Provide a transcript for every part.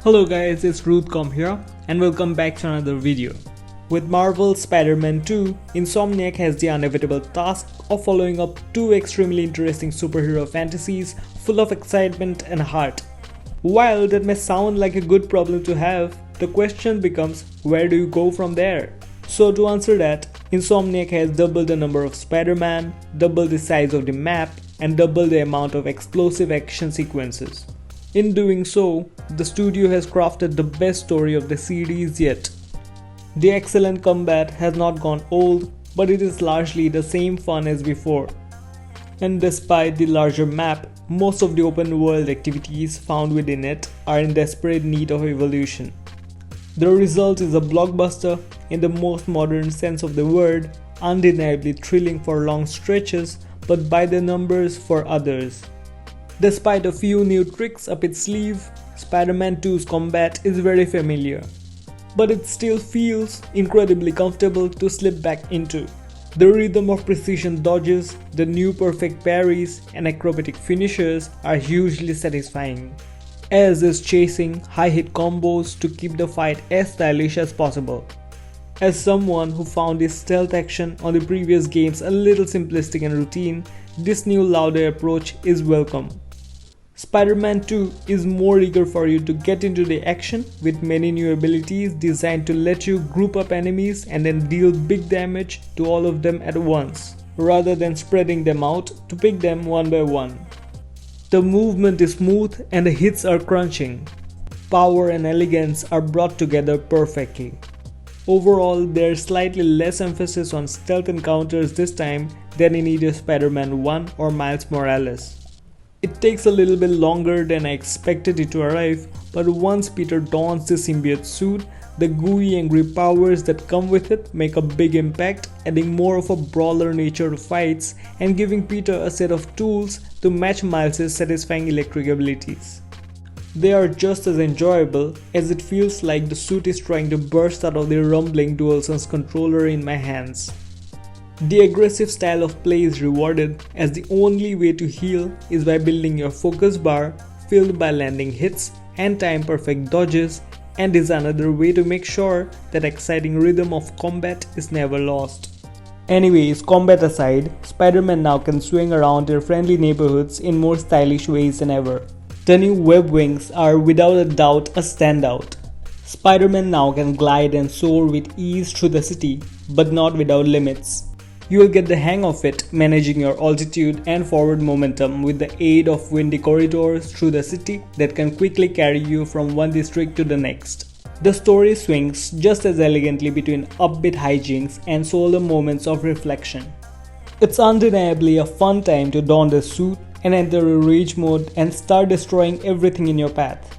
Hello guys, it's Ruthcom here and welcome back to another video. With Marvel's Spider-Man 2, Insomniac has the inevitable task of following up two extremely interesting superhero fantasies full of excitement and heart. While that may sound like a good problem to have, the question becomes, where do you go from there? So to answer that, Insomniac has doubled the number of Spider-Man, doubled the size of the map, and doubled the amount of explosive action sequences. In doing so, the studio has crafted the best story of the series yet. The excellent combat has not gone old, but it is largely the same fun as before. And despite the larger map, most of the open world activities found within it are in desperate need of evolution. The result is a blockbuster in the most modern sense of the word, undeniably thrilling for long stretches, but by the numbers for others. Despite a few new tricks up its sleeve, Spider-Man 2's combat is very familiar, but it still feels incredibly comfortable to slip back into. The rhythm of precision dodges, the new perfect parries, and acrobatic finishes are hugely satisfying, as is chasing high-hit combos to keep the fight as stylish as possible. As someone who found this stealth action on the previous games a little simplistic and routine, this new louder approach is welcome. Spider-Man 2 is more eager for you to get into the action with many new abilities designed to let you group up enemies and then deal big damage to all of them at once, rather than spreading them out to pick them one by one. The movement is smooth and the hits are crunching. Power and elegance are brought together perfectly. Overall, there is slightly less emphasis on stealth encounters this time than in either Spider-Man 1 or Miles Morales. It takes a little bit longer than I expected it to arrive, but once Peter dons the symbiote suit, the gooey angry powers that come with it make a big impact, adding more of a brawler nature to fights and giving Peter a set of tools to match Miles' satisfying electric abilities. They are just as enjoyable, as it feels like the suit is trying to burst out of the rumbling DualSense controller in my hands. The aggressive style of play is rewarded, as the only way to heal is by building your focus bar filled by landing hits and time perfect dodges, and is another way to make sure that exciting rhythm of combat is never lost. Anyways, combat aside, Spider-Man now can swing around their friendly neighborhoods in more stylish ways than ever. The new web wings are without a doubt a standout. Spider-Man now can glide and soar with ease through the city, but not without limits. You will get the hang of it managing your altitude and forward momentum with the aid of windy corridors through the city that can quickly carry you from one district to the next. The story swings just as elegantly between upbeat hijinks and solemn moments of reflection. It's undeniably a fun time to don the suit and enter a rage mode and start destroying everything in your path.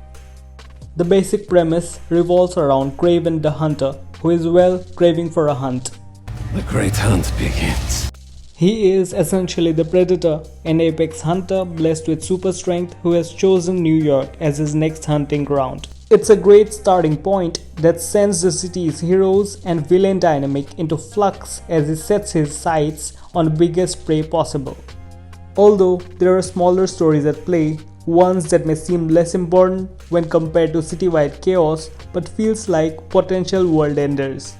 The basic premise revolves around Kraven the Hunter, who is craving for a hunt. The great hunt begins. He is essentially the predator, an apex hunter blessed with super strength who has chosen New York as his next hunting ground. It's a great starting point that sends the city's heroes and villain dynamic into flux as he sets his sights on the biggest prey possible. Although there are smaller stories at play, ones that may seem less important when compared to citywide chaos but feels like potential world enders.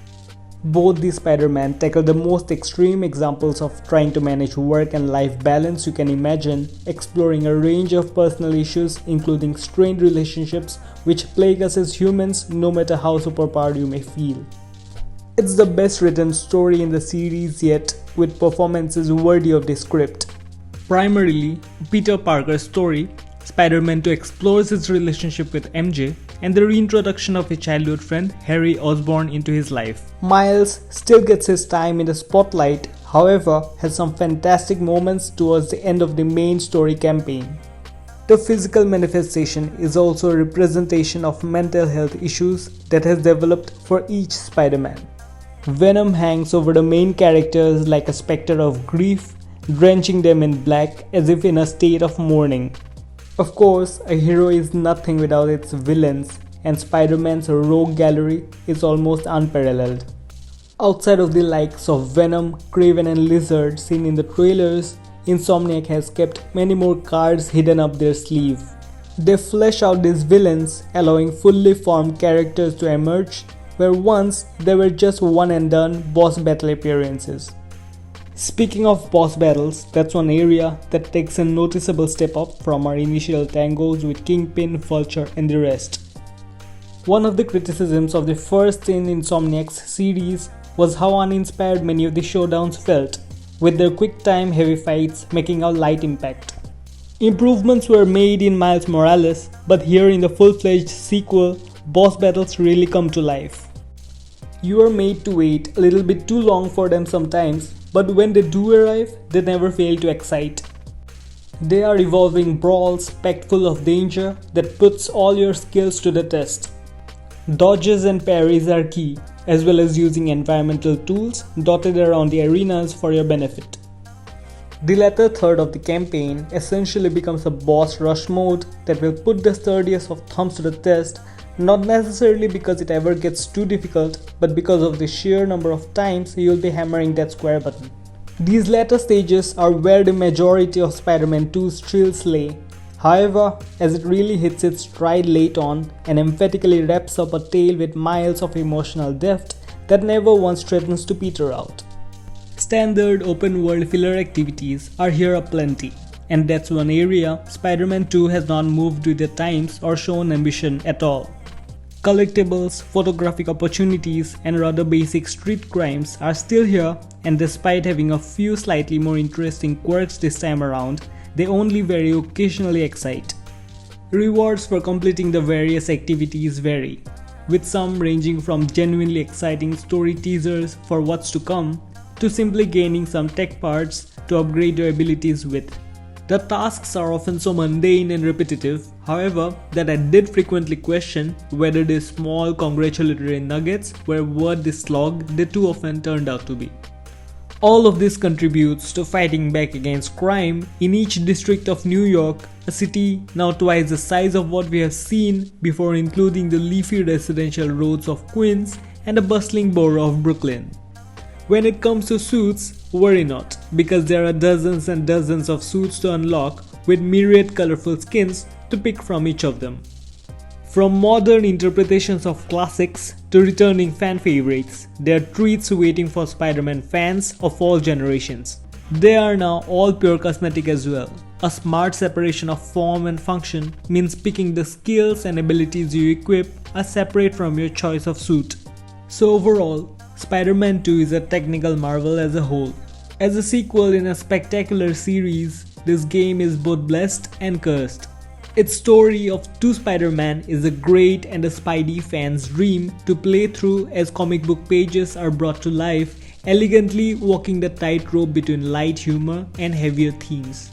Both the Spider-Man tackle the most extreme examples of trying to manage work and life balance you can imagine, exploring a range of personal issues including strained relationships which plague us as humans no matter how superpowered you may feel. It's the best written story in the series yet, with performances worthy of the script. Primarily, Peter Parker's story, Spider-Man 2 explores his relationship with MJ and the reintroduction of his childhood friend Harry Osborn into his life. Miles still gets his time in the spotlight, however, has some fantastic moments towards the end of the main story campaign. The physical manifestation is also a representation of mental health issues that has developed for each Spider-Man. Venom hangs over the main characters like a specter of grief, drenching them in black as if in a state of mourning. Of course, a hero is nothing without its villains, and Spider-Man's rogue gallery is almost unparalleled. Outside of the likes of Venom, Kraven and Lizard seen in the trailers, Insomniac has kept many more cards hidden up their sleeve. They flesh out these villains, allowing fully formed characters to emerge, where once they were just one and done boss battle appearances. Speaking of boss battles, that's one area that takes a noticeable step up from our initial tangos with Kingpin, Vulture and the rest. One of the criticisms of the first in Insomniac's series was how uninspired many of the showdowns felt, with their quick time heavy fights making a light impact. Improvements were made in Miles Morales, but here in the full-fledged sequel, boss battles really come to life. You are made to wait a little bit too long for them sometimes, but when they do arrive, they never fail to excite. They are evolving brawls packed full of danger that puts all your skills to the test. Dodges and parries are key, as well as using environmental tools dotted around the arenas for your benefit. The latter third of the campaign essentially becomes a boss rush mode that will put the sturdiest of thumbs to the test, not necessarily because it ever gets too difficult, but because of the sheer number of times you'll be hammering that square button. These latter stages are where the majority of Spider-Man 2's thrills lay. However, as it really hits its stride late on and emphatically wraps up a tale with miles of emotional depth that never once threatens to peter out. Standard open world filler activities are here aplenty, and that's one area Spider-Man 2 has not moved with the times or shown ambition at all. Collectibles, photographic opportunities and rather basic street crimes are still here, and despite having a few slightly more interesting quirks this time around, they only very occasionally excite. Rewards for completing the various activities vary, with some ranging from genuinely exciting story teasers for what's to come, to simply gaining some tech parts to upgrade your abilities with. The tasks are often so mundane and repetitive, however, that I did frequently question whether these small congratulatory nuggets were worth the slog they too often turned out to be. All of this contributes to fighting back against crime in each district of New York, a city now twice the size of what we have seen before, including the leafy residential roads of Queens and the bustling borough of Brooklyn. When it comes to suits, worry not, because there are dozens and dozens of suits to unlock with myriad colorful skins to pick from each of them. From modern interpretations of classics to returning fan favorites, there are treats waiting for Spider-Man fans of all generations. They are now all pure cosmetic as well. A smart separation of form and function means picking the skills and abilities you equip are separate from your choice of suit. So overall, Spider-Man 2 is a technical marvel as a whole. As a sequel in a spectacular series, this game is both blessed and cursed. Its story of two Spider-Man is a great and a Spidey fan's dream to play through as comic book pages are brought to life, elegantly walking the tightrope between light humor and heavier themes.